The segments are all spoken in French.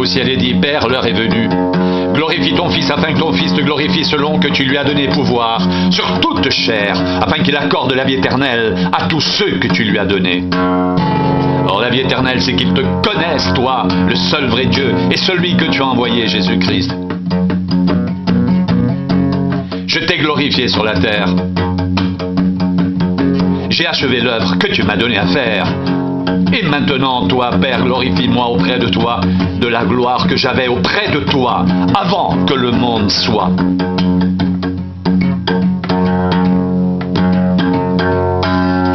ciel et dis, Père, l'heure est venue. Glorifie ton Fils afin que ton Fils te glorifie selon que tu lui as donné pouvoir sur toute chair, afin qu'il accorde la vie éternelle à tous ceux que tu lui as donnés. Or la vie éternelle, c'est qu'ils te connaissent, toi, le seul vrai Dieu, et celui que tu as envoyé, Jésus-Christ. Je t'ai glorifié sur la terre. J'ai achevé l'œuvre que tu m'as donné à faire. Et maintenant, toi, Père, glorifie-moi auprès de toi de la gloire que j'avais auprès de toi avant que le monde soit.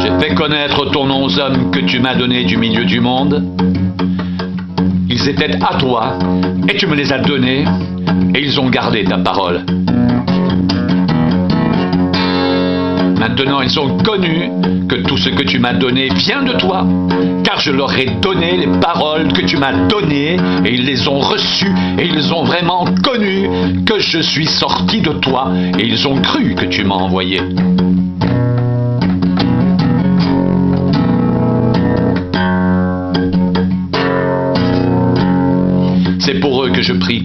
J'ai fait connaître ton nom aux hommes que tu m'as donnés du milieu du monde. Ils étaient à toi, et tu me les as donnés, et ils ont gardé ta parole. Maintenant, ils ont connu que tout ce que tu m'as donné vient de toi, car je leur ai donné les paroles que tu m'as données, et ils les ont reçues, et ils ont vraiment connu que je suis sorti de toi, et ils ont cru que tu m'as envoyé. C'est pour eux que je prie.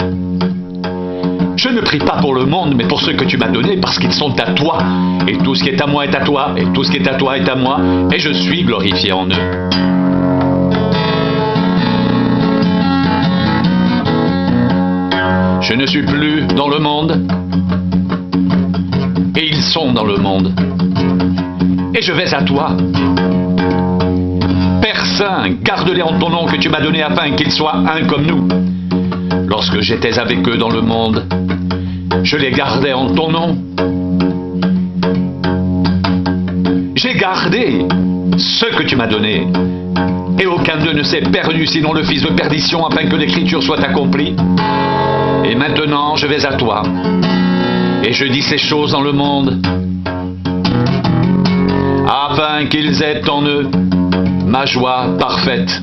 Je ne prie pas pour le monde, mais pour ceux que tu m'as donnés, parce qu'ils sont à toi. Et tout ce qui est à moi est à toi, et tout ce qui est à toi est à moi, et je suis glorifié en eux. Je ne suis plus dans le monde, et ils sont dans le monde. Et je vais à toi. Père Saint, garde-les en ton nom que tu m'as donné afin qu'ils soient un comme nous. Lorsque j'étais avec eux dans le monde, je les gardais en ton nom. J'ai gardé ce que tu m'as donné, et aucun d'eux ne s'est perdu, sinon le fils de perdition, afin que l'écriture soit accomplie. Et maintenant, je vais à toi, et je dis ces choses dans le monde, afin qu'ils aient en eux ma joie parfaite.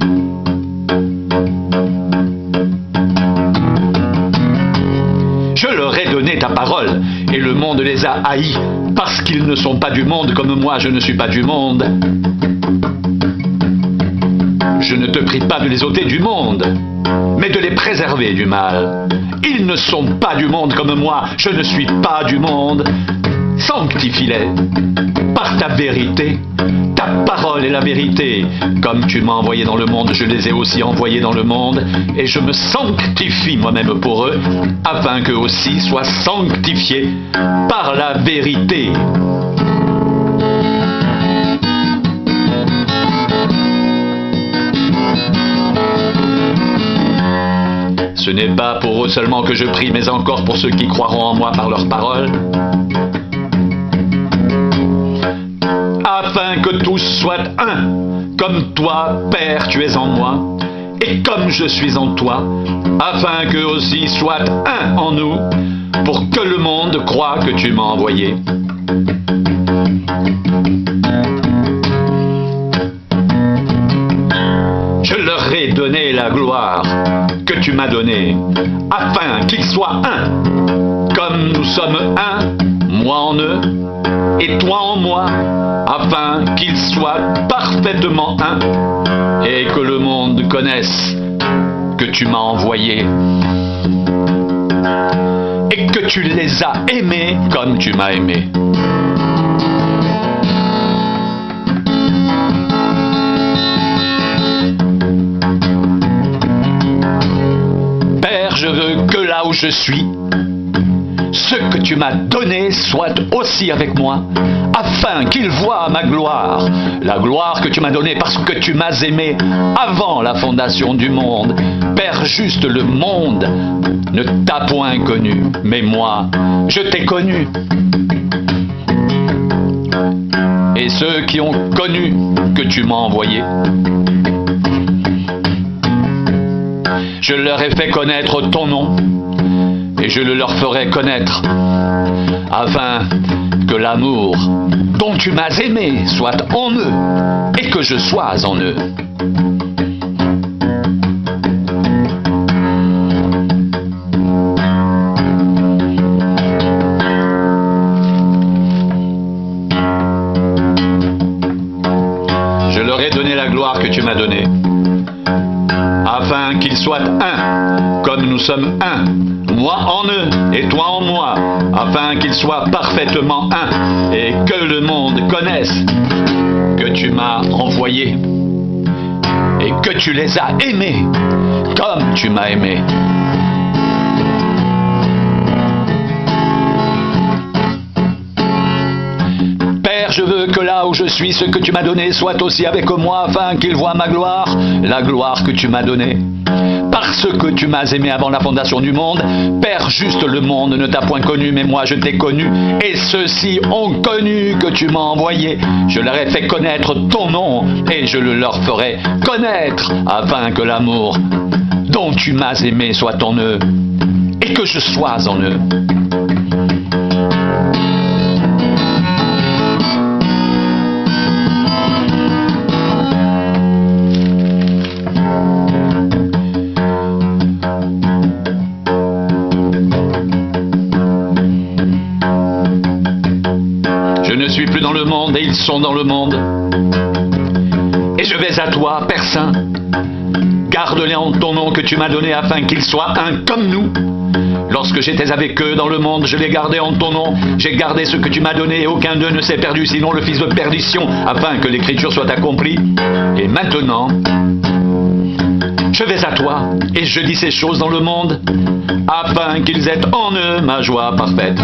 Je leur ai donné ta parole, et le monde les a haïs, parce qu'ils ne sont pas du monde comme moi je ne suis pas du monde. Je ne te prie pas de les ôter du monde, mais de les préserver du mal. Ils ne sont pas du monde comme moi, je ne suis pas du monde. Sanctifie-les par ta vérité. Ta parole est la vérité. Comme tu m'as envoyé dans le monde, je les ai aussi envoyés dans le monde, et je me sanctifie moi-même pour eux, afin qu'eux aussi soient sanctifiés par la vérité. Ce n'est pas pour eux seulement que je prie, mais encore pour ceux qui croiront en moi par leur parole, afin que tous soient un, comme toi, Père, tu es en moi, et comme je suis en toi, afin qu'eux aussi soient un en nous, pour que le monde croie que tu m'as envoyé. Je leur ai donné la gloire que tu m'as donnée, afin qu'ils soient un, comme nous sommes un, moi en eux, et toi en moi, afin qu'ils soient parfaitement un, et que le monde connaisse que tu m'as envoyé, et que tu les as aimés comme tu m'as aimé. Père, je veux que là où je suis, ce que tu m'as donné soit aussi avec moi, afin qu'ils voient ma gloire, la gloire que tu m'as donnée parce que tu m'as aimé avant la fondation du monde. Père juste, le monde ne t'a point connu, mais moi, je t'ai connu. Et ceux qui ont connu que tu m'as envoyé, je leur ai fait connaître ton nom, et je le leur ferai connaître, afin que l'amour dont tu m'as aimé soit en eux, et que je sois en eux. Je leur ai donné la gloire que tu m'as donnée, afin qu'ils soient un, comme nous sommes un, moi en eux et toi en moi, afin qu'ils soient parfaitement un, et que le monde connaisse que tu m'as envoyé, et que tu les as aimés, comme tu m'as aimé. Père, je veux que là où je suis, ce que tu m'as donné soit aussi avec moi, afin qu'ils voient ma gloire, la gloire que tu m'as donnée. Parce que tu m'as aimé avant la fondation du monde, Père juste, le monde ne t'a point connu, mais moi je t'ai connu, et ceux-ci ont connu que tu m'as envoyé. Je leur ai fait connaître ton nom, et je le leur ferai connaître, afin que l'amour dont tu m'as aimé soit en eux, et que je sois en eux. Je ne suis plus dans le monde et ils sont dans le monde. Et je vais à toi, Père Saint. Garde-les en ton nom que tu m'as donné afin qu'ils soient un comme nous. Lorsque j'étais avec eux dans le monde, je les gardais en ton nom. J'ai gardé ce que tu m'as donné et aucun d'eux ne s'est perdu, sinon le fils de perdition, afin que l'écriture soit accomplie. Et maintenant, je vais à toi et je dis ces choses dans le monde, afin qu'ils aient en eux ma joie parfaite.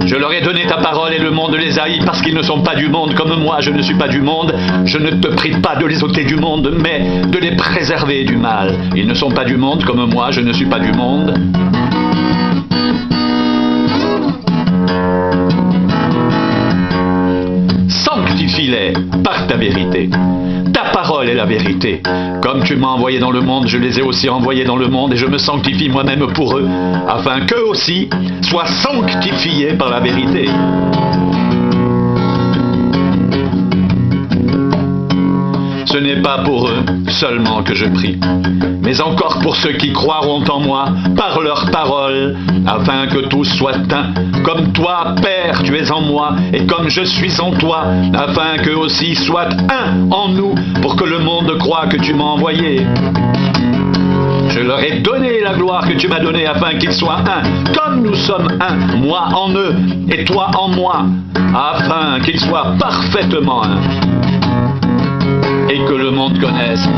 Je leur ai donné ta parole et le monde les haït parce qu'ils ne sont pas du monde comme moi, je ne suis pas du monde. Je ne te prie pas de les ôter du monde, mais de les préserver du mal. Ils ne sont pas du monde comme moi, je ne suis pas du monde. Sanctifie-les par ta vérité. Ta parole est la vérité. Comme tu m'as envoyé dans le monde, je les ai aussi envoyés dans le monde et je me sanctifie moi-même pour eux, afin qu'eux aussi soient sanctifiés par la vérité. Ce n'est pas pour eux seulement que je prie, mais encore pour ceux qui croiront en moi par leur parole, afin que tous soient un, comme toi, Père, tu es en moi, et comme je suis en toi, afin qu'eux aussi soient un en nous, pour que le monde croie que tu m'as envoyé. Je leur ai donné la gloire que tu m'as donnée, afin qu'ils soient un, comme nous sommes un, moi en eux, et toi en moi, afin qu'ils soient parfaitement un. Et que le monde connaisse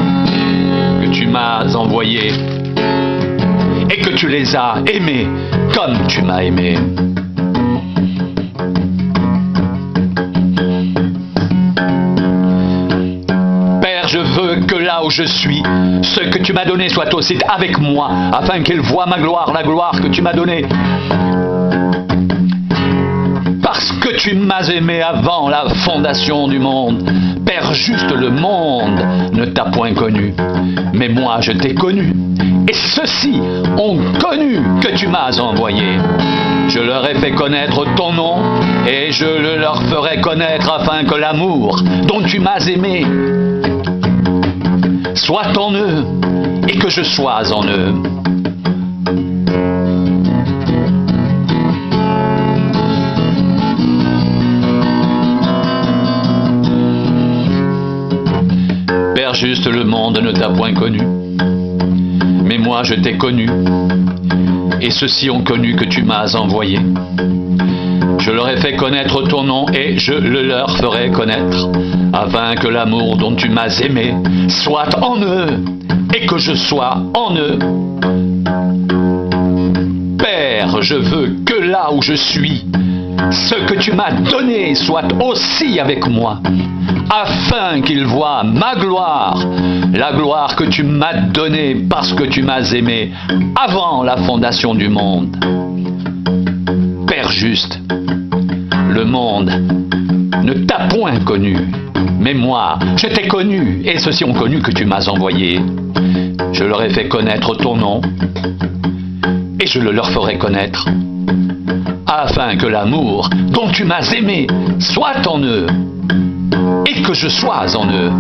que tu m'as envoyé et que tu les as aimés comme tu m'as aimé. Père, je veux que là où je suis, ce que tu m'as donné soit aussi avec moi, afin qu'ils voient ma gloire, la gloire que tu m'as donnée. Parce que tu m'as aimé avant la fondation du monde. Père juste, le monde ne t'a point connu, mais moi je t'ai connu. Et ceux-ci ont connu que tu m'as envoyé. Je leur ai fait connaître ton nom, et je le leur ferai connaître afin que l'amour dont tu m'as aimé soit en eux, et que je sois en eux. Père juste, le monde ne t'a point connu, mais moi je t'ai connu, et ceux-ci ont connu que tu m'as envoyé. Je leur ai fait connaître ton nom, et je le leur ferai connaître, afin que l'amour dont tu m'as aimé soit en eux, et que je sois en eux. Père, je veux que là où je suis, ce que tu m'as donné soit aussi avec moi, afin qu'ils voient ma gloire, la gloire que tu m'as donnée parce que tu m'as aimé avant la fondation du monde. Père juste, le monde ne t'a point connu, mais moi, je t'ai connu, et ceux-ci ont connu que tu m'as envoyé. Je leur ai fait connaître ton nom, et je le leur ferai connaître, afin que l'amour dont tu m'as aimé soit en eux, et que je sois en eux.